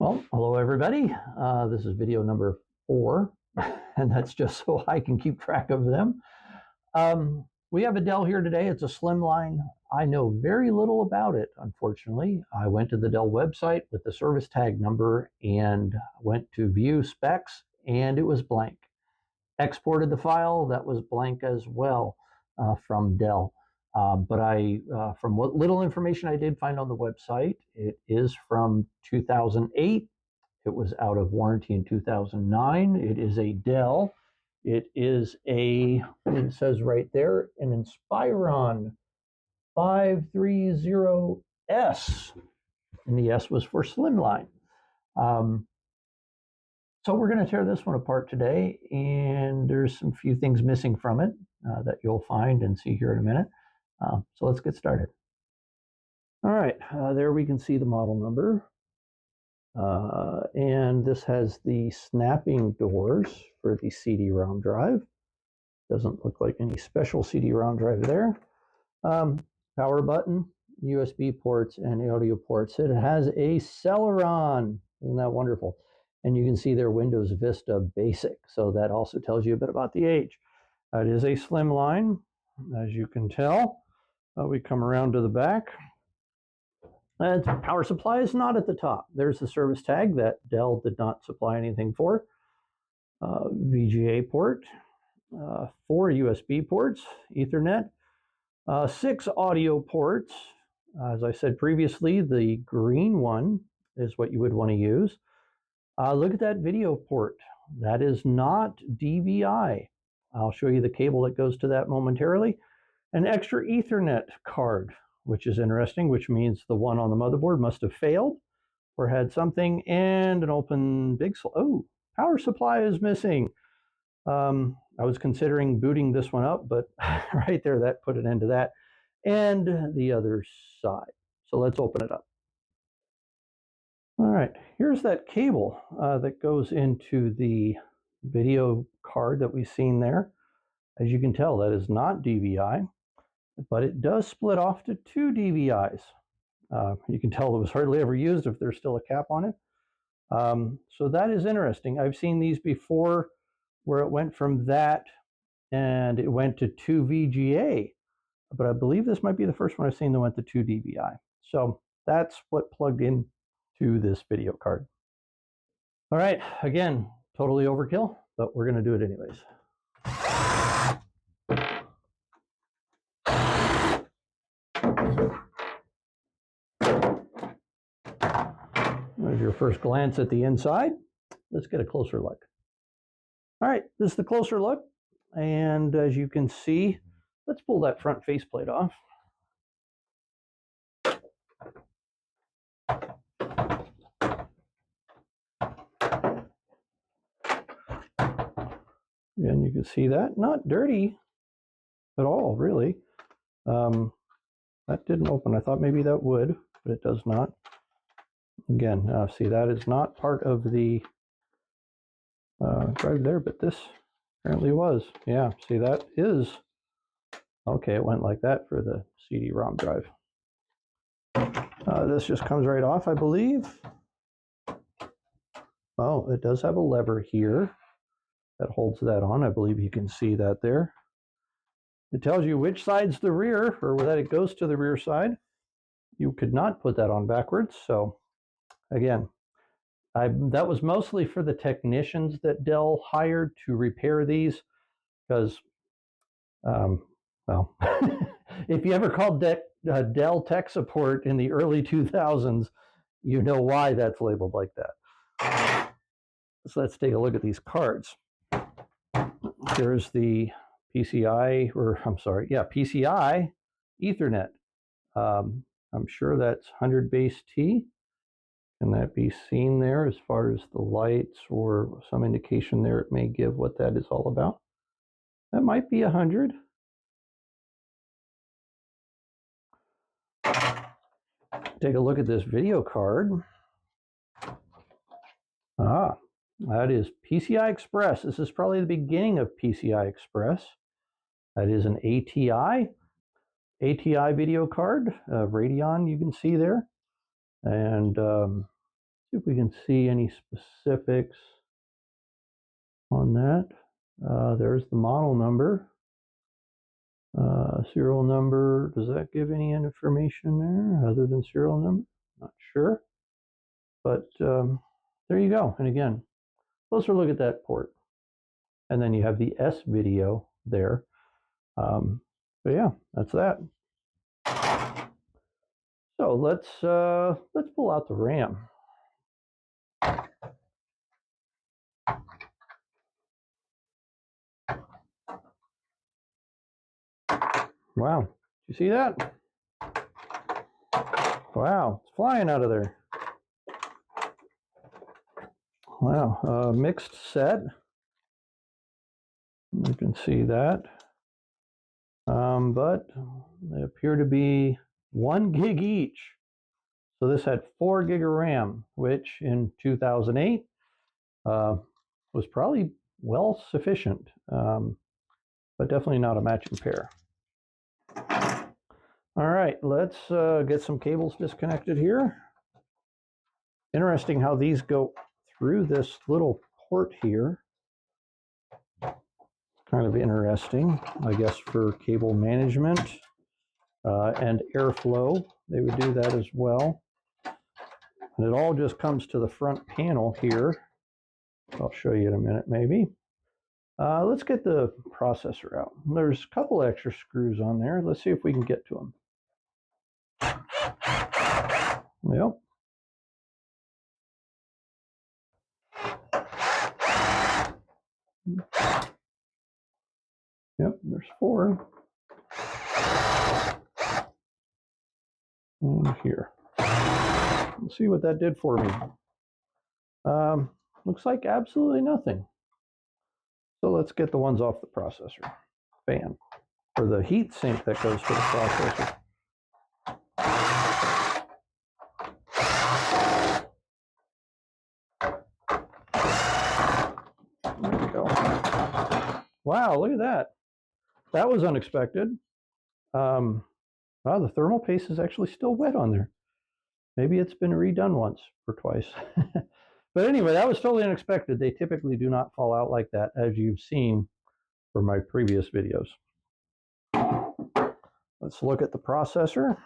Well, hello everybody. This is video number 4, and that's just so I can keep track of them. We have a Dell here today. It's a slimline. I know very little about it, unfortunately. I went to the Dell website with the service tag number and went to view specs, and it was blank. Exported the file, that was blank as well from Dell. But from what little information I did find on the website, it is from 2008. It was out of warranty in 2009. It is a Dell. It is it says right there, an Inspiron 530S. And the S was for slimline. So we're going to tear this one apart today, and there's some few things missing from it that you'll find and see here in a minute. So let's get started. All right, there we can see the model number. And this has the snapping doors for the CD-ROM drive. Doesn't look like any special CD-ROM drive there. Power button, USB ports, and audio ports. It has a Celeron. Isn't that wonderful? And you can see their Windows Vista Basic. So that also tells you a bit about the age. It is a slimline, as you can tell. We come around to the back. And power supply is not at the top. There's the service tag that Dell did not supply anything for. VGA port, 4 USB ports, Ethernet, 6 audio ports. As I said previously, the green one is what you would want to use. Look at that video port. That is not DVI. I'll show you the cable that goes to that momentarily. An extra Ethernet card, which is interesting, which means the one on the motherboard must have failed or had something, and an open big power supply is missing. I was considering booting this one up, but right there, that put an end to that. And the other side. So let's open it up. All right, here's that cable that goes into the video card that we've seen there. As you can tell, that is not DVI, but it does split off to 2 DVIs. You can tell it was hardly ever used if there's still a cap on it. So that is interesting. I've seen these before where it went from that and it went to 2 VGA, but I believe this might be the first one I've seen that went to 2 DVI. So that's what plugged in to this video card. All right, again, totally overkill, but we're going to do it anyways. There's your first glance at the inside. Let's get a closer look. All right, this is the closer look. And as you can see, let's pull that front faceplate off. And you can see that, not dirty at all, really. That didn't open. I thought maybe that would, but it does not. Again, see, that is not part of the drive there, but this apparently was. Yeah, see, that is. Okay, it went like that for the CD-ROM drive. This just comes right off, I believe. Oh, it does have a lever here that holds that on. I believe you can see that there. It tells you which side's the rear, or that it goes to the rear side. You could not put that on backwards. So again, that was mostly for the technicians that Dell hired to repair these, because, well, if you ever called Dell tech support in the early 2000s, you know why that's labeled like that. So let's take a look at these cards. There's the PCI, PCI Ethernet. I'm sure that's 100 base T. Can that be seen there as far as the lights or some indication there it may give what that is all about? That might be 100. Take a look at this video card. That is PCI Express. This is probably the beginning of PCI Express. That is an ATI video card, Radeon, you can see there. And See if we can see any specifics on that. There's the model number. Serial number, does that give any information there other than serial number? Not sure. But there you go. And again, closer look at that port. And then you have the S video there. But yeah, that's that. So let's pull out the RAM. Wow, did you see that? Wow, it's flying out of there. Wow, mixed set. You can see that. But they appear to be 1 gig each. So this had 4 gig of RAM, which in 2008 was probably well sufficient, but definitely not a matching pair. All right, let's get some cables disconnected here. Interesting how these go through this little port here. Kind of interesting, I guess, for cable management and airflow. They would do that as well. And it all just comes to the front panel here. I'll show you in a minute, maybe. Let's get the processor out. There's a couple extra screws on there. Let's see if we can get to them. Yep. Yep, there's 4. And here. Let's see what that did for me. Looks like absolutely nothing. So let's get the ones off the processor fan, or the heat sink that goes to the processor. There we go. Wow, look at that. That was unexpected. Wow, the thermal paste is actually still wet on there. Maybe it's been redone once or twice. But anyway, that was totally unexpected. They typically do not fall out like that, as you've seen from my previous videos. Let's look at the processor.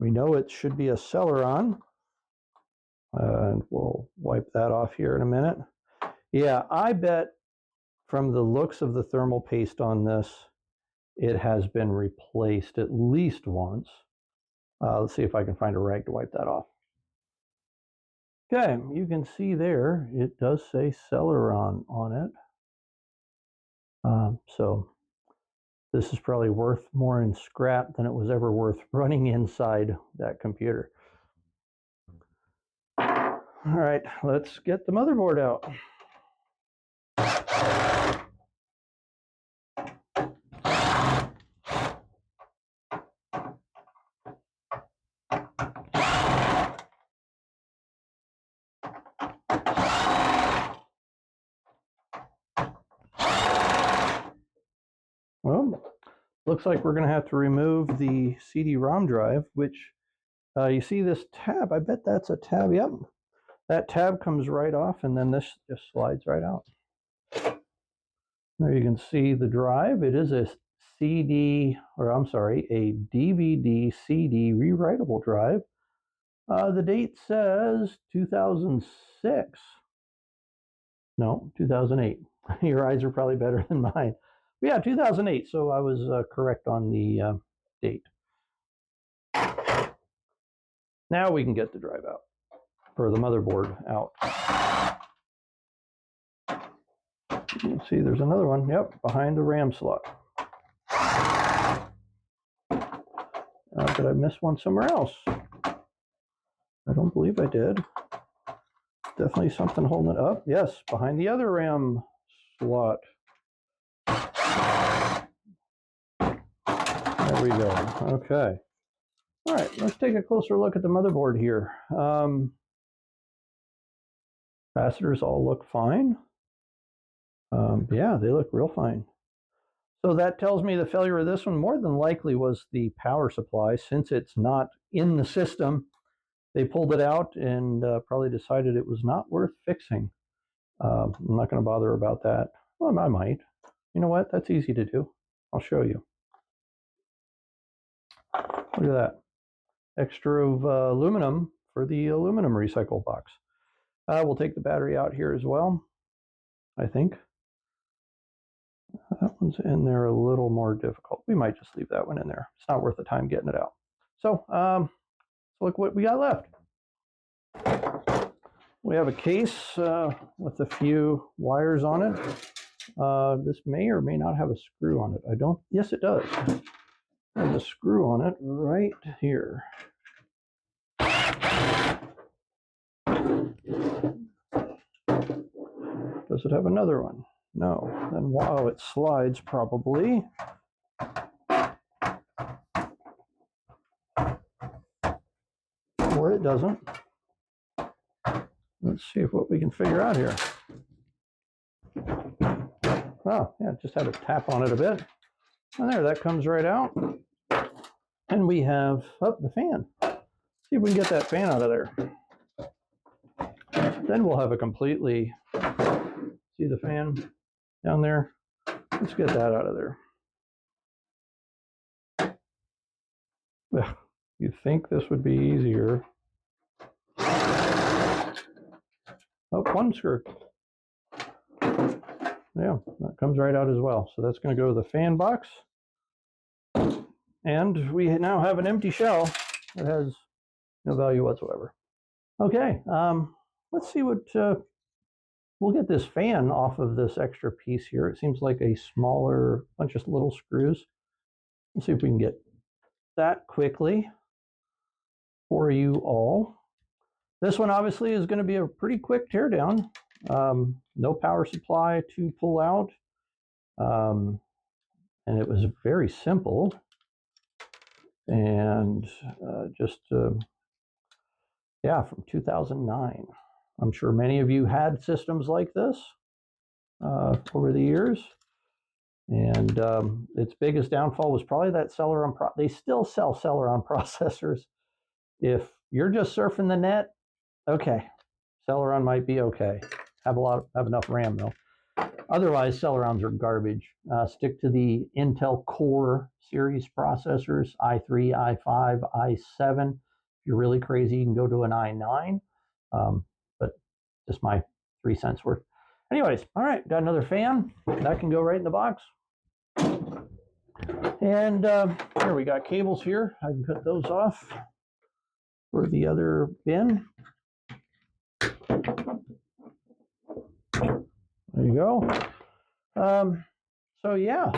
We know it should be a Celeron. And we'll wipe that off here in a minute. Yeah, I bet from the looks of the thermal paste on this, it has been replaced at least once. Let's see if I can find a rag to wipe that off. Okay, you can see there, it does say Celeron on it. So this is probably worth more in scrap than it was ever worth running inside that computer. All right, let's get the motherboard out. Well, looks like we're going to have to remove the CD-ROM drive, which you see this tab. I bet that's a tab. Yep. That tab comes right off, and then this just slides right out. There you can see the drive. It is a DVD CD rewritable drive. The date says 2006. No, 2008. Your eyes are probably better than mine. But yeah, 2008. So I was correct on the date. Now we can get the drive out, or the motherboard out. You can see there's another one. Yep, behind the RAM slot. Did I miss one somewhere else? I don't believe I did. Definitely something holding it up. Yes, behind the other RAM slot. There we go. Okay. All right, let's take a closer look at the motherboard here. Capacitors all look fine. Yeah, they look real fine. So that tells me the failure of this one more than likely was the power supply. Since it's not in the system, they pulled it out and probably decided it was not worth fixing. I'm not going to bother about that. Well, I might. You know what? That's easy to do. I'll show you. Look at that. Extra of aluminum for the aluminum recycle box. We'll take the battery out here as well, I think. That one's in there a little more difficult. We might just leave that one in there. It's not worth the time getting it out. So look what we got left. We have a case with a few wires on it. This may or may not have a screw on it. Yes, it does. There's a screw on it right here. Does it have another one? No. Then wow, it slides probably. Or it doesn't. Let's see what we can figure out here. Oh, yeah, just had to tap on it a bit. And there, that comes right out. And we have, the fan. See if we can get that fan out of there. Then we'll have a completely, see the fan down there? Let's get that out of there. You'd think this would be easier. Oh, one screw. Yeah, that comes right out as well. So that's going to go to the fan box. And we now have an empty shell that has no value whatsoever. Okay, let's see what, we'll get this fan off of this extra piece here. It seems like a smaller bunch of little screws. Let's see if we can get that quickly for you all. This one obviously is going to be a pretty quick teardown. No power supply to pull out. And it was very simple. And yeah, from 2009. I'm sure many of you had systems like this over the years. And its biggest downfall was probably that Celeron. They still sell Celeron processors. If you're just surfing the net, okay, Celeron might be okay. Have enough RAM though. Otherwise, Celerons are garbage. Stick to the Intel Core series processors, i3, i5, i7. If you're really crazy, you can go to an i9. But just my 3 cents worth. Anyways, all right, got another fan. That can go right in the box. And here we got cables here. I can cut those off for the other bin. There you go. So yeah,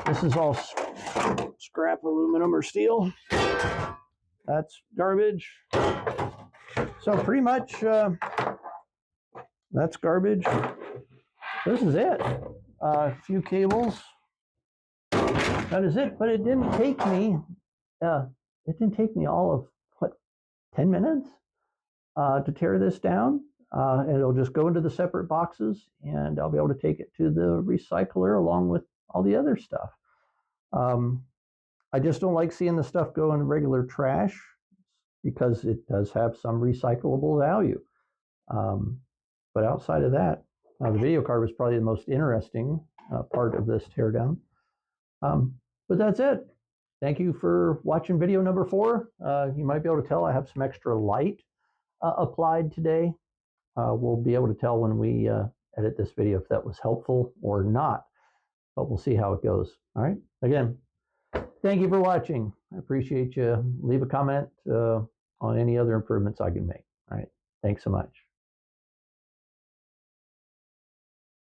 this is all scrap aluminum or steel. That's garbage. So pretty much that's garbage. This is it. A few cables. That is it. But it didn't take me. It didn't take me all of what, 10 minutes to tear this down. And it'll just go into the separate boxes, and I'll be able to take it to the recycler along with all the other stuff. I just don't like seeing the stuff go in regular trash because it does have some recyclable value. But outside of that, the video card was probably the most interesting part of this teardown. But that's it. Thank you for watching video number 4. You might be able to tell I have some extra light applied today. We'll be able to tell when we edit this video if that was helpful or not, but we'll see how it goes. All right. Again, thank you for watching. I appreciate you. Leave a comment on any other improvements I can make. All right. Thanks so much.